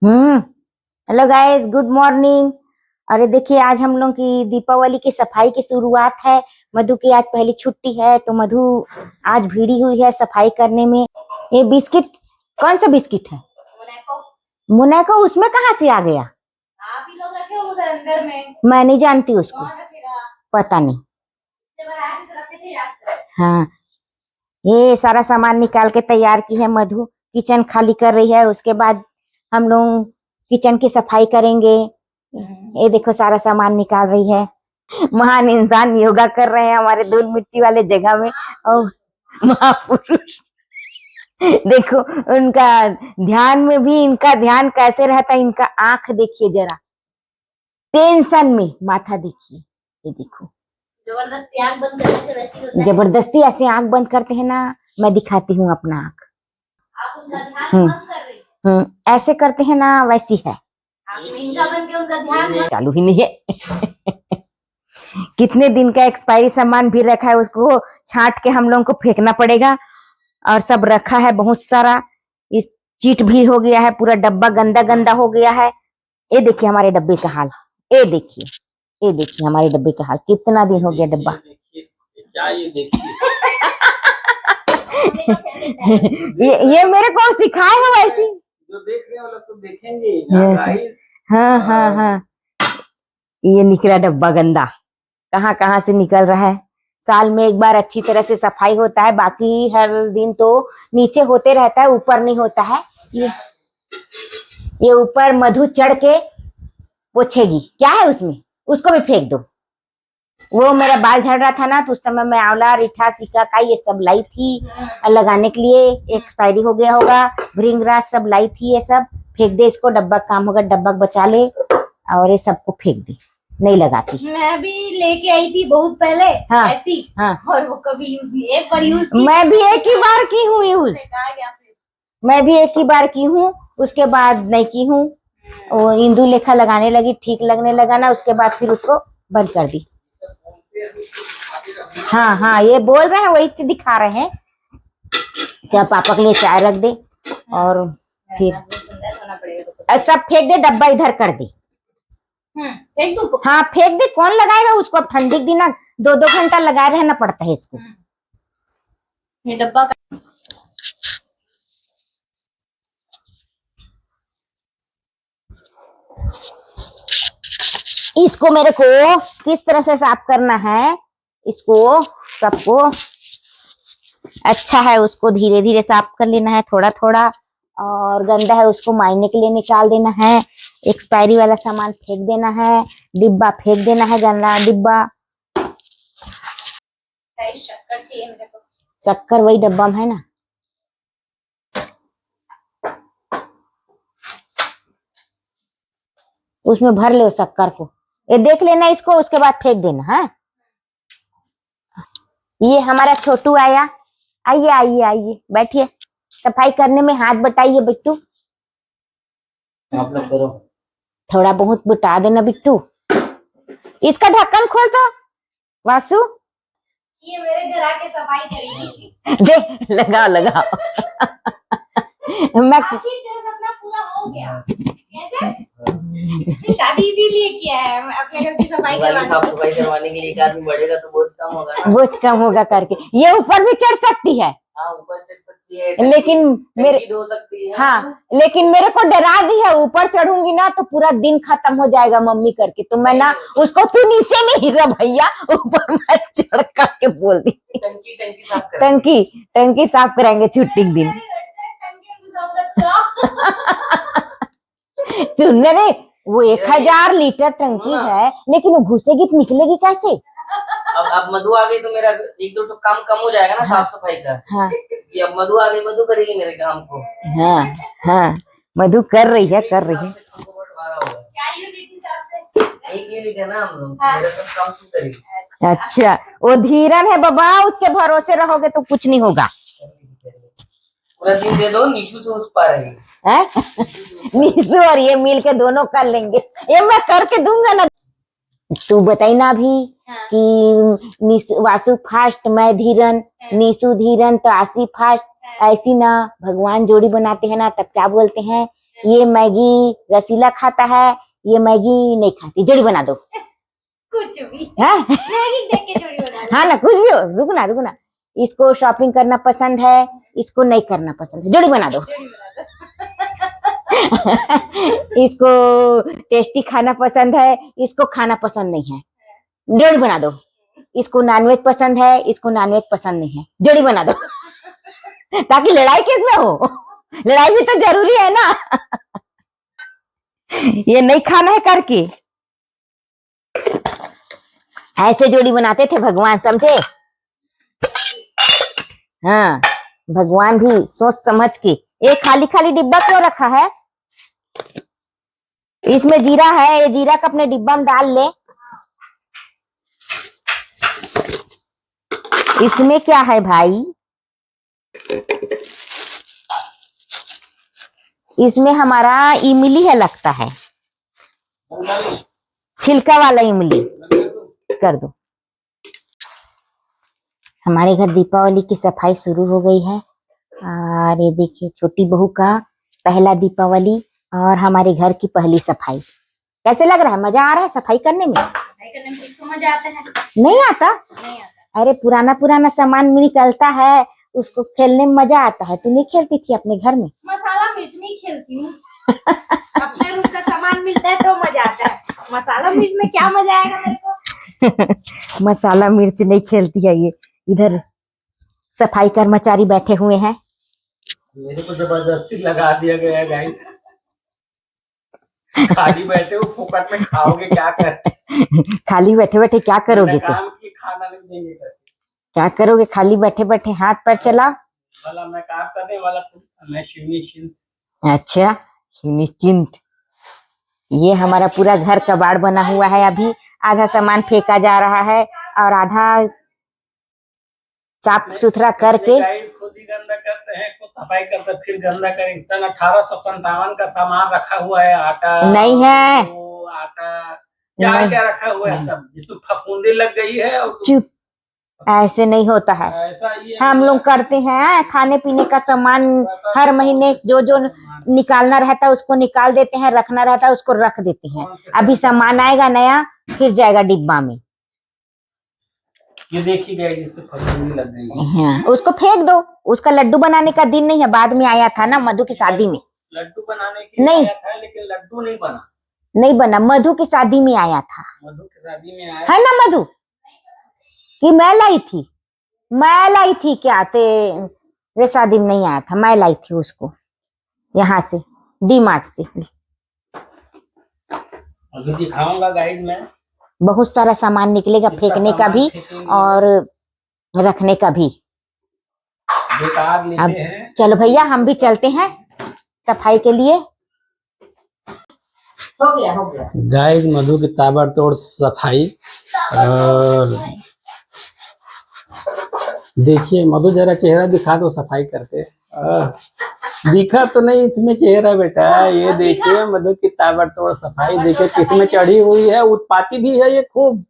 हम्म। Hello guys, good morning. अरे देखिए, आज हम लोग की दीपावली की सफाई की शुरुआत है। मधु की आज पहली छुट्टी है तो मधु आज भिड़ी हुई है सफाई करने में। ये बिस्किट कौन सा बिस्किट है? मुनैको। उसमें कहाँ से आ गया? आप ही लोग रखे हो उधर अंदर में। मैं नहीं जानती उसको, कौन रखेगा? पता नहीं। जब आए तो रखे थे याद। हाँ, ये सारा सामान निकाल के तैयार की है मधु। किचन खाली कर रही है, उसके बाद हम लोग किचन की सफाई करेंगे। ये देखो, सारा सामान निकाल रही है। महान इंसान योगा कर रहे हैं हमारे धूल मिट्टी वाले जगह में। और महापुरुष देखो, उनका ध्यान में भी इनका ध्यान कैसे रहता है। इनका आंख देखिए जरा, टेंशन में माथा देखिए। ये देखो, जबरदस्ती आंख बंद करने से वैसी होता है। जबरदस्ती ऐसे आंख बंद करते हैं ना। मैं दिखाती हूँ अपना आंख। आप उनका ध्यान बंद कर रही हैं। ऐसे करते हैं ना, वैसी है। आप इनका बन के उनका ध्यान बंद। चालू ही नहीं है। कितने दिन का एक्सपायरी सामान भी रखा है, उसको छांट के हम लोगों को फेंकना पड़ेगा। और सब रखा है बहुत सारा। इस चीट भी हो गया है, पूरा डब्बा गंदा गंदा हो गया है। ये देखिए हमारे डब्बे का हाल। ये देखिए, ये देखिए हमारे डब्बे का हाल। कितना दिन हो गया डब्बा। क्या ये देखिए। ये मेरे को सिखाए हो ऐसी। जो देख रहे हैं वो लोग तो देखेंगे। हाँ हाँ हाँ, ये निकला डब्बा गंदा। कहाँ कहाँ से निकल रहा है। साल में एक बार अच्छी तरह से सफाई होता है, बाकी हर दिन तो नीचे होते रहता है, ऊपर नहीं होता है। ये ऊपर मधु चढ़ के पोछेगी। क्या है उसमें, उसको भी फेंक दो। वो मेरा बाल झड़ रहा था ना, तो उस समय मैं आंवला रीठा सिकाकाई ये सब लाई थी लगाने के लिए। एक्सपायरी हो गया होगा। भृंगराज सब लाई थी, ये सब फेंक दे। इसको डब्बा काम होगा, डब्बा बचा ले। और ये सबको फेंक दे, नहीं लगाती। मैं भी लेके आई थी बहुत पहले। हाँ, ऐसी। हाँ। और वो कभी यूज नहीं, एक बार यूज की। मैं भी एक ही बार की हूँ यूज। मैं भी एक ही बार की हूँ, उसके बाद नहीं की हूँ। वो इंदु लेखा लगाने लगी, ठीक लगने लगा ना, उसके बाद फिर उसको बंद कर दी। हाँ हाँ, ये बोल रहे हैं, वही चीज दिखा रहे हैं। जब पापा के लिए चाय रख दे और फिर सब फेंक दे, डब्बा इधर कर दे। फेंक दो। हाँ फेंक दे, कौन लगाएगा उसको। अब ठंडी के दिन 2-2 घंटा लगाए रहना पड़ता है इसको। ये डब्बा इसको मेरे को किस तरह से साफ करना है, इसको सबको अच्छा है उसको धीरे धीरे साफ कर लेना है, थोड़ा थोड़ा। और गंदा है उसको मायने के लिए निकाल देना है। एक्सपायरी वाला सामान फेंक देना है, डिब्बा फेंक देना है, गंदा डिब्बा। शक्कर चाहिए मेरे को। शक्कर वही डब्बा में है ना। उसमें भर ले शक्कर को। ये देख लेना इसको, उसके बाद फेंक देना है। ये हमारा छोटू आया। आइए आइए आइए, बैठिए। सफाई करने में हाथ बटाइए बिट्टू। आप लोग करो। थोड़ा बहुत बटा देना बिट्टू। इसका ढक्कन खोल तो वासु। ये मेरे घर आके सफाई करेगी। दे, लगाओ लगाओ। मैं अपना पूरा हो गया। कैसे? शादी इसीलिए किया है, अपने घर की सफाई करवाने के लिए। एक आदमी बढ़ेगा तो बोझ कम होगा ना। बोझ कम होगा करके। ये ऊपर भी चढ़ सकती है। हाँ, ऊपर चढ़ सकती है, लेकिन मेरे हो सकती है। हाँ, लेकिन मेरे को डरा दी है। ऊपर चढ़ूंगी ना तो पूरा दिन खत्म हो जाएगा मम्मी करके। तो मैं ना उसको, तू नीचे में ही रह भैया, ऊपर मैं चढ़ करके बोल दी। टंकी साफ करेंगे छुट्टी के दिन। सुनने नहीं, वो 1000 लीटर टंकी है, लेकिन वो घुसेगी तो निकलेगी कैसे? अब मधु आ गई तो मेरा 1-2 तो काम कम हो जाएगा ना। हाँ, साफ सफाई का। हाँ, कि अब मधु आ गई, मधु करेगी मेरे काम को। हाँ हाँ, मधु कर रही है, कर रही है। एक यूनिट है ना हम लोग, मेरा सब काम शुरू करेगी। अच्छा, वो धीरन है बाबा, उसके भरोसे रहोगे तो कुछ नहीं होगा। पूरा दिन दे दो, निशु से उस पार है। निशु और ये मिल के दोनों कर लेंगे। ये मैं करके दूंगा ना। तू बताई ना अभी। हाँ। कि वासु फास्ट, मैं धीरन, निशु धीरन तो आसी फास्ट। ऐसी ना भगवान जोड़ी बनाते हैं ना, तब क्या बोलते हैं ये मैगी रसीला खाता है, ये मैगी नहीं खाती, जोड़ी बना दो। कुछ भी हाँ मैगी देख के जोड़ी बना दो। हाँ ना, कुछ भी हो, रुकना। इसको शॉपिंग करना पसंद है, इसको नहीं करना पसंद है, जोड़ी बना दो। जोड़ी बना दो। इसको टेस्टी खाना पसंद है, इसको खाना पसंद नहीं है, जोड़ी बना दो। इसको नॉनवेज पसंद है, इसको नॉनवेज पसंद नहीं है, जोड़ी बना दो। ताकि लड़ाई किसमें हो, लड़ाई भी तो जरूरी है ना। ये नहीं खाना है करके ऐसे जोड़ी बनाते थे भगवान, समझे? हाँ, भगवान भी सोच समझ के। ये खाली खाली डिब्बा क्यों रखा है? इसमें जीरा है, ये जीरा का अपने डिब्बा में डाल ले। इसमें क्या है भाई? इसमें हमारा इमली है लगता है, छिलका वाला इमली। कर दो। हमारे घर दीपावली की सफाई शुरू हो गई है और ये देखिए छोटी बहू का पहला दीपावली और हमारे घर की पहली सफाई। कैसे लग रहा है? मजा आ रहा है सफाई करने में? सफाई करने में किसको मजा आता है? नहीं आता? नहीं आता। अरे पुराना सामान निकलता है, उसको खेलने में मजा आता है। तू नहीं खेलती थी अपने घर में? मसाला मिर्च नहीं खेलती हूँ। अपने रूप का सामान मिलता है तो मजा आता है, मसाला मिर्च में क्या मजा आएगा मेरे को? मसाला मिर्च नहीं खेलती है ये। इधर सफाई कर्मचारी बैठे हुए हैं। मेरे को जबरदस्ती लगा दिया गया है गाइस। खाली बैठे हो, फोकट में खाओगे क्या कर? खाली बैठे बैठे क्या करोगे? तो काम की खाना नहीं देंगे कर। क्या करोगे खाली बैठे बैठे? हाथ पैर चला वाला मैं काम करने वाला तुम, मैं निश्चिंत। अच्छा निश्चिंत। ये हमारा पूरा घर कबाड़ बना हुआ है। अभी आधा सामान फेंका जा रहा है और आधा साफ सुथरा करके खुद ही गंदा करते हैं, खुद सफाई करते हैं, फिर गंदा करेंगे। सन 1857 का सामान रखा हुआ है, आटा नहीं है, आटा क्या क्या रखा हुआ है सब, जिसमें फफूंदी लग गई है। और चुप, ऐसे नहीं होता है। ऐसा ही है। हम लोग करते हैं खाने पीने का सामान, हर महीने जो जो निकालना रहता है उसको निकाल देते हैं, रखना रहता है उसको रख देते हैं। अभी सामान आएगा नया, फिर जाएगा डिब्बा में। ये देखिए गाइस, इस पे फफूंदी लग गई है। हाँ, उसको फेंक दो। उसका लड्डू बनाने का दिन नहीं है, बाद में आया था ना मधु की शादी में। लड्डू बनाने के लिए नहीं। आया था, लेकिन लड्डू नहीं बना। नहीं बना, मधु की शादी में आया था। मधु की शादी में आया है ना मधु? कि मैं लाई थी? मैं लाई थी क्या? तेरे शादी में नहीं आया था, मैं लाई थी उसको यहाँ से, डी मार्ट से। अभी दिखाऊंगा गाइस मैं। बहुत सारा सामान निकलेगा, फेंकने का भी और रखने का भी। बेकार लेते अब हैं। चलो भैया हम भी चलते हैं सफाई के लिए। हो गया गाइस, मधु की ताबड़तोड़ सफाई। और देखिए मधु, जरा चेहरा दिखा दो सफाई करके। दिखा तो नहीं इसमें चेहरा बेटा। ये देखिए मधु की ताबड़तोड़ सफाई। देखिए किसमें चढ़ी हुई है, उत्पाती भी है ये खूब।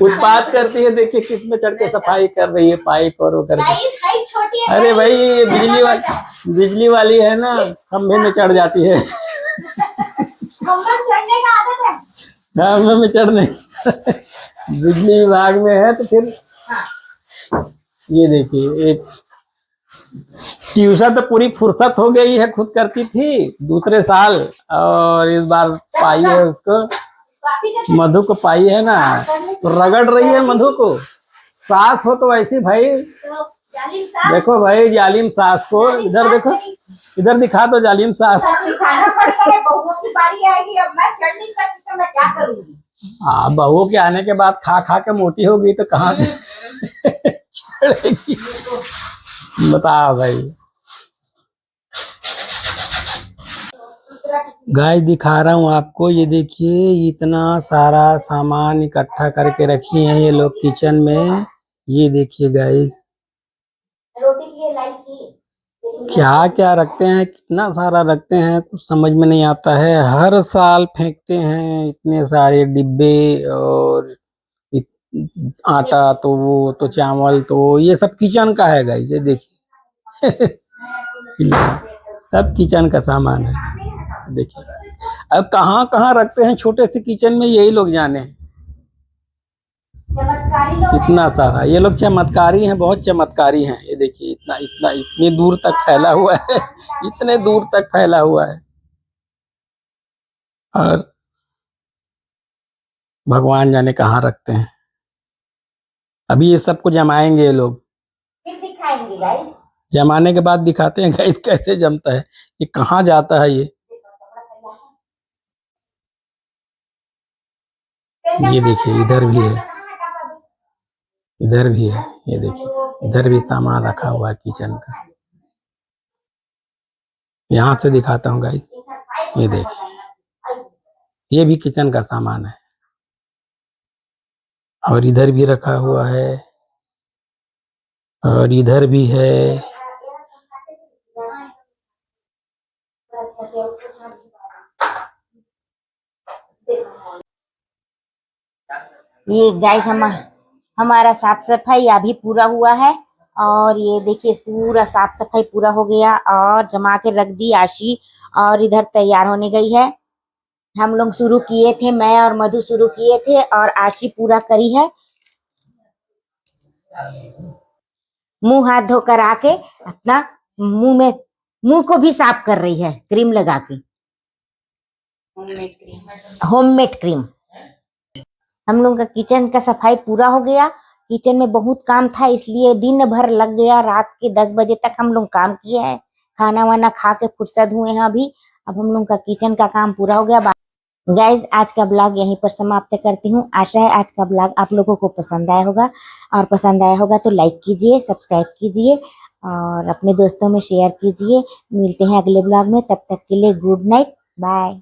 उत्पात करती है। देखिए किसमें चढ़ के सफाई कर रही है, पाइप और वो करके। हाइट छोटी है। अरे भाई, ये बिजली वाली है ना, खंभे में चढ़ जाती है। चढ़ने का आदत है। खंभे में चढ़ने बिजली विभाग में है। तो फिर ये देखिए, एक ट्यूशन तो पूरी फुर्सत हो गई है, खुद करती थी दूसरे साल, और इस बार पाई है उसको, मधु को पाई है ना, तो रगड़ रही है मधु को। सास हो तो ऐसी भाई, देखो भाई जालिम सास को। इधर देखो, इधर दिखा दो जालिम सास। बहू की बारी आएगी, अब मैं चढ़ नहीं सकती तो मैं क्या करूंगी? हाँ, बहू के आने के बाद खा खा के मोटी हो गई तो कहाँ से चढ़ेगी? बताओ भाई। गाइस, दिखा रहा हूँ आपको, ये देखिए इतना सारा सामान इकट्ठा करके रखी हैं ये लोग किचन में। ये देखिए गाइस, रोटी की लाई थी, क्या क्या रखते हैं, कितना सारा रखते हैं, कुछ समझ में नहीं आता है। हर साल फेंकते हैं इतने सारे डिब्बे, और आटा तो वो तो चावल तो ये सब किचन का है गाइस। ये देखिए सब किचन का सामान है। देखिए अब कहाँ कहाँ रखते हैं छोटे से किचन में, यही लोग जाने। चमत्कारी लोग इतना सारा, ये लोग चमत्कारी हैं, बहुत चमत्कारी हैं। ये देखिए इतना इतना इतनी दूर तक फैला हुआ है इतने दूर तक फैला हुआ है। और भगवान जाने कहाँ रखते हैं। अभी ये सबको जमाएंगे ये लोग, फिर दिखाएंगे गाइस। जमाने के बाद दिखाते हैं गाइस कैसे जमता है, ये कहाँ जाता है। ये देखिए इधर भी है, इधर भी है। ये देखिए इधर भी सामान रखा हुआ है किचन का। यहाँ से दिखाता हूँ गाइस, ये देखिए ये भी किचन का सामान है। और इधर भी रखा हुआ है, और इधर भी है। ये गाइस हमारा साफ सफाई अभी पूरा हुआ है। और ये देखिए पूरा साफ सफाई पूरा हो गया और जमा के रख दी आशी। और इधर तैयार होने गई है। हम लोग शुरू किए थे, मैं और मधु शुरू किए थे और आशी पूरा करी है। मुंह हाथ धोकर आके अपना मुंह को भी साफ कर रही है क्रीम लगा के, होममेड क्रीम। हम लोग का किचन का सफाई पूरा हो गया। किचन में बहुत काम था इसलिए दिन भर लग गया। रात के 10 बजे तक हम लोग काम किए हैं। खाना वाना खा के फुर्सत हुए हैं अभी। अब हम लोग का किचन का काम पूरा हो गया। गाइज आज का ब्लॉग यहीं पर समाप्त करती हूँ। आशा है आज का ब्लॉग आप लोगों को पसंद आया होगा, और पसंद आया होगा तो लाइक कीजिए, सब्सक्राइब कीजिए और अपने दोस्तों में शेयर कीजिए। मिलते हैं अगले ब्लॉग में, तब तक के लिए गुड नाइट, बाय।